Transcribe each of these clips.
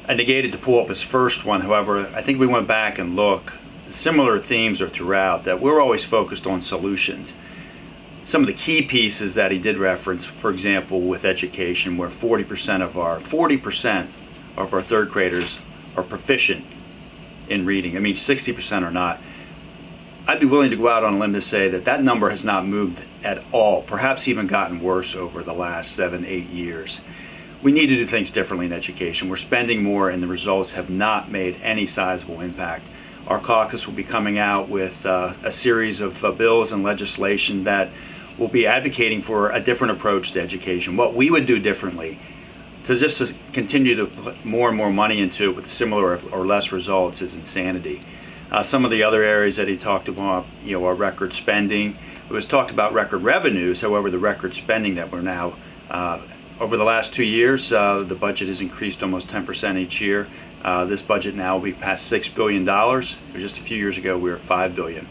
I negated to pull up his first one. However, I think we went back and look. Similar themes are throughout, that we're always focused on solutions. Some of the key pieces that he did reference, for example, with education, where 40% of our third graders are proficient in reading. I mean, 60% are not. I'd be willing to go out on a limb to say that that number has not moved at all, perhaps even gotten worse over the last 7-8 years. We need to do things differently in education. We're spending more and the results have not made any sizable impact. Our caucus will be coming out with a series of bills and legislation that will be advocating for a different approach to education. What we would do differently to continue to put more and more money into it with similar or less results is insanity. Some of the other areas that he talked about, are record spending. It was talked about record revenues. However, the record spending that we're now, over the last 2 years, the budget has increased almost 10% each year. This budget now will be past $6 billion. Just a few years ago, we were at $5 billion.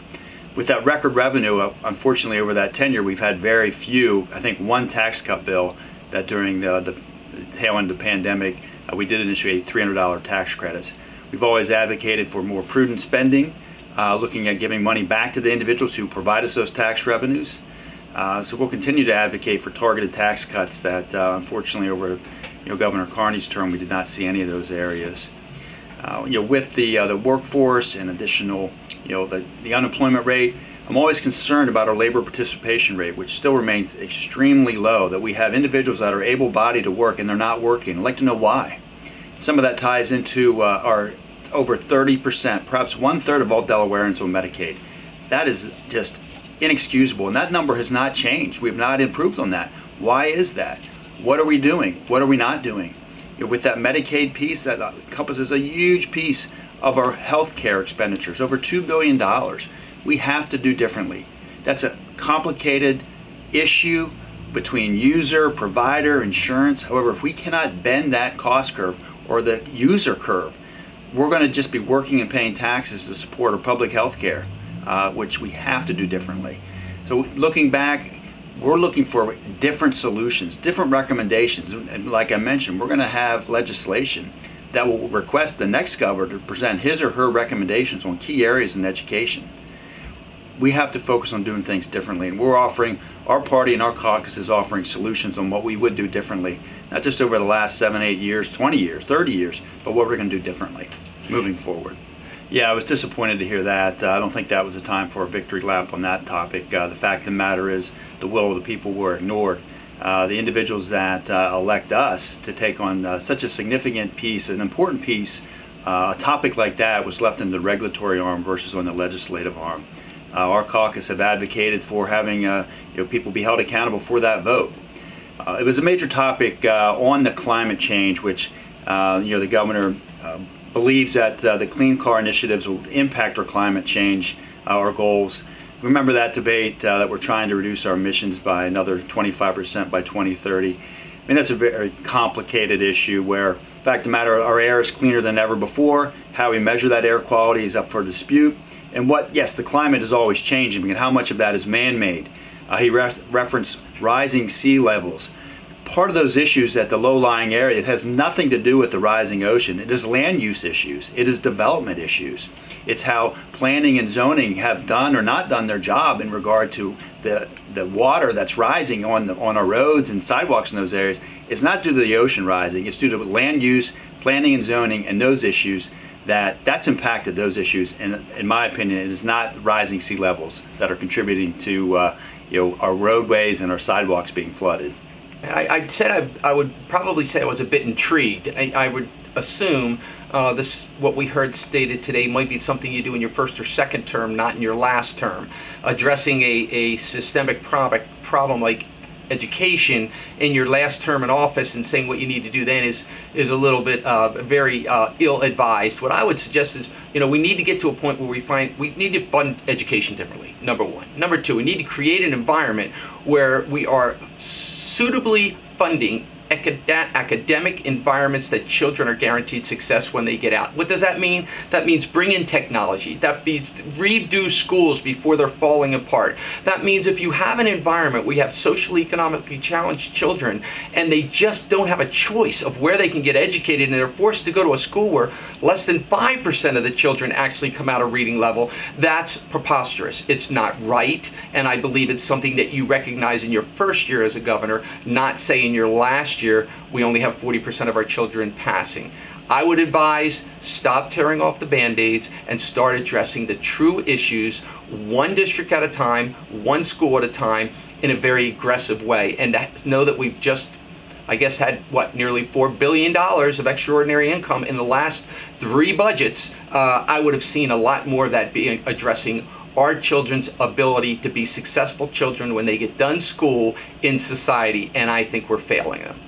With that record revenue, unfortunately, over that tenure, we've had very few, I think one tax cut bill that during the tail end of the pandemic, we did initiate $300 tax credits. We've always advocated for more prudent spending, looking at giving money back to the individuals who provide us those tax revenues. So we'll continue to advocate for targeted tax cuts that, unfortunately, over Governor Carney's term, we did not see any of those areas. With the workforce and additional, the unemployment rate, I'm always concerned about our labor participation rate, which still remains extremely low, that we have individuals that are able-bodied to work and they're not working. I'd like to know why. Some of that ties into our over 30%, perhaps 1/3 of all Delawareans on Medicaid. That is just inexcusable, and that number has not changed. We've not improved on that. Why is that? What are we doing? What are we not doing? With that Medicaid piece, that encompasses a huge piece of our health care expenditures, over $2 billion. We have to do differently. That's a complicated issue between user, provider, insurance. However, if we cannot bend that cost curve or the user curve, we're going to just be working and paying taxes to support our public health care, which we have to do differently. So looking back, we're looking for different solutions, different recommendations. And like I mentioned, we're going to have legislation that will request the next governor to present his or her recommendations on key areas in education. We have to focus on doing things differently, and we're offering, our party and our caucus is offering solutions on what we would do differently, not just over the last 7, 8 years, 20 years, 30 years, but what we're going to do differently moving forward. Yeah, I was disappointed to hear that. I don't think that was a time for a victory lap on that topic. The fact of the matter is the will of the people were ignored. The individuals that elect us to take on such a significant piece, an important piece, a topic like that was left in the regulatory arm versus on the legislative arm. Our caucus have advocated for having people be held accountable for that vote. It was a major topic on the climate change, which the governor believes that the Clean Car initiatives will impact our climate change, our goals. Remember that debate that we're trying to reduce our emissions by another 25% by 2030. I mean, that's a very complicated issue where, in fact, the matter, our air is cleaner than ever before. How we measure that air quality is up for dispute. And yes, the climate is always changing, and how much of that is man-made. He referenced rising sea levels. Part of those issues at the low-lying area, it has nothing to do with the rising ocean. It is land use issues. It is development issues. It's how planning and zoning have done or not done their job in regard to the water that's rising on our roads and sidewalks in those areas. It's not due to the ocean rising. It's due to land use, planning and zoning, and those issues that's impacted those issues. And in my opinion, it is not rising sea levels that are contributing to our roadways and our sidewalks being flooded. I said I would probably say I was a bit intrigued. I would assume what we heard stated today might be something you do in your first or second term, not in your last term. Addressing a systemic problem like education in your last term in office and saying what you need to do then is a little bit very ill-advised. What I would suggest is, we need to get to a point where we need to fund education differently, number one. Number two, we need to create an environment where we are suitably funding academic environments that children are guaranteed success when they get out. What does that mean? That means bring in technology. That means redo schools before they're falling apart. That means if you have an environment where you have socially, economically challenged children and they just don't have a choice of where they can get educated and they're forced to go to a school where less than 5% of the children actually come out of reading level, that's preposterous. It's not right, and I believe it's something that you recognize in your first year as a governor, not say in your last year we only have 40% of our children passing. I would advise stop tearing off the Band-Aids and start addressing the true issues one district at a time, one school at a time, in a very aggressive way. And know that we've just, I guess, had, what, nearly $4 billion of extraordinary income in the last 3 budgets. I would have seen a lot more of that being addressing our children's ability to be successful children when they get done school in society, and I think we're failing them.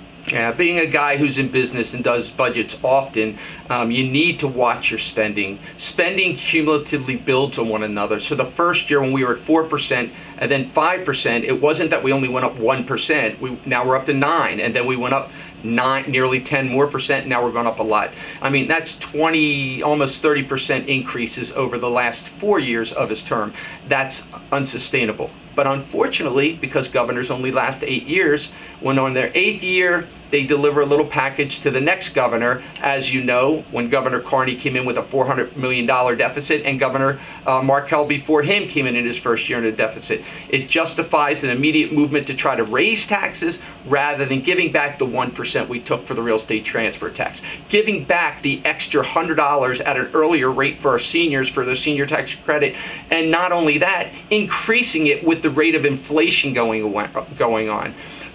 Being a guy who's in business and does budgets often, you need to watch your spending. Spending cumulatively builds on one another. So the first year when we were at 4% and then 5%, it wasn't that we only went up 1%. Now we're up to 9%, and then we went up nearly 10 more percent. Now we're going up a lot. I mean, that's 20, almost 30% increases over the last 4 years of his term. That's unsustainable. But unfortunately, because governors only last 8 years, when on their 8th year, they deliver a little package to the next governor. As you know, when Governor Carney came in with a $400 million deficit and Governor Markell before him came in his first year in a deficit, it justifies an immediate movement to try to raise taxes rather than giving back the 1% we took for the real estate transfer tax. Giving back the extra $100 at an earlier rate for our seniors for their senior tax credit, and not only that, increasing it with the rate of inflation going on.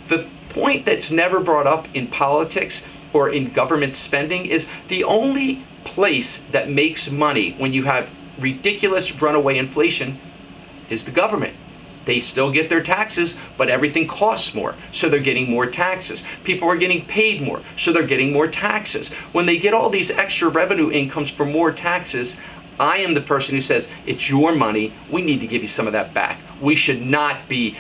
The point that's never brought up in politics or in government spending is the only place that makes money when you have ridiculous runaway inflation is the government. They still get their taxes, but everything costs more, so they're getting more taxes. People are getting paid more, so they're getting more taxes. When they get all these extra revenue incomes for more taxes, I am the person who says, it's your money, we need to give you some of that back. We should not be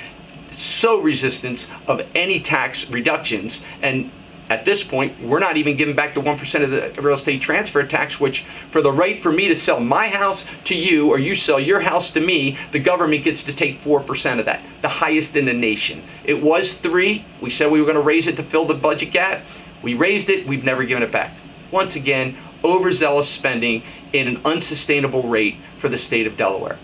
so resistant of any tax reductions, and at this point we're not even giving back the 1% of the real estate transfer tax, which for the right for me to sell my house to you or you sell your house to me, the government gets to take 4% of that, the highest in the nation. It was 3%. We said we were going to raise it to fill the budget gap. We raised it. We've never given it back. Once again, overzealous spending in an unsustainable rate for the state of Delaware.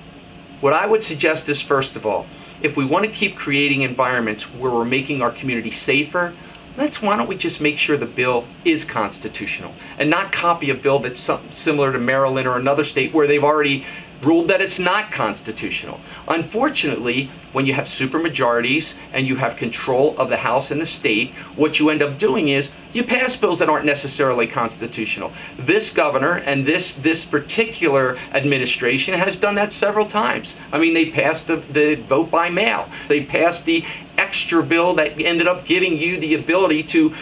What I would suggest is, first of all, if we want to keep creating environments where we're making our community safer, why don't we just make sure the bill is constitutional and not copy a bill that's similar to Maryland or another state where they've already ruled that it's not constitutional. Unfortunately, when you have supermajorities and you have control of the House and the state, what you end up doing is you pass bills that aren't necessarily constitutional. This governor and this particular administration has done that several times. I mean, they passed the vote by mail. They passed the extra bill that ended up giving you the ability to,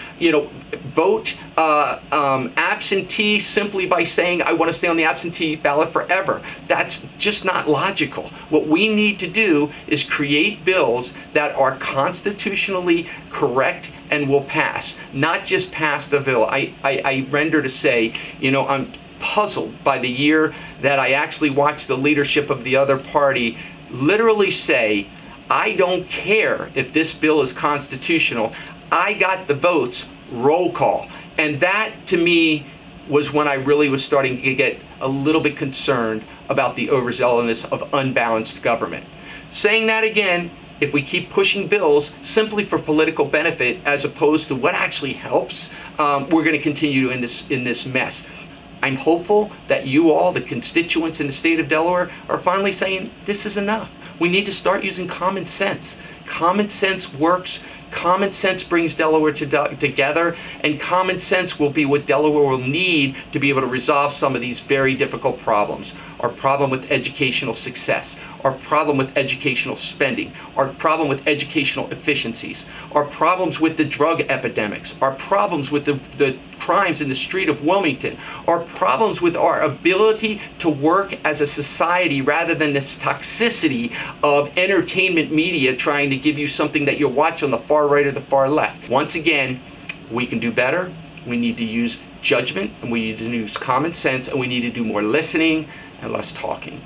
vote absentee simply by saying, I want to stay on the absentee ballot forever. That's just not logical. What we need to do is create bills that are constitutionally correct and will pass, not just pass the bill. I render to say, I'm puzzled by the year that I actually watched the leadership of the other party literally say, I don't care if this bill is constitutional. I got the votes, roll call. And that, to me, was when I really was starting to get a little bit concerned about the overzealousness of unbalanced government. Saying that again, if we keep pushing bills simply for political benefit as opposed to what actually helps, we're going to continue in this mess. I'm hopeful that you all, the constituents in the state of Delaware, are finally saying this is enough. We need to start using common sense. Common sense works. Common sense brings Delaware together, and common sense will be what Delaware will need to be able to resolve some of these very difficult problems. Our problem with educational success, our problem with educational spending, our problem with educational efficiencies, our problems with the drug epidemics, our problems with the crimes in the street of Wilmington, our problems with our ability to work as a society rather than this toxicity of entertainment media trying to give you something that you'll watch on the far right or the far left. Once again, We can do better. We need to use judgment, and we need to use common sense, and we need to do more listening and less talking.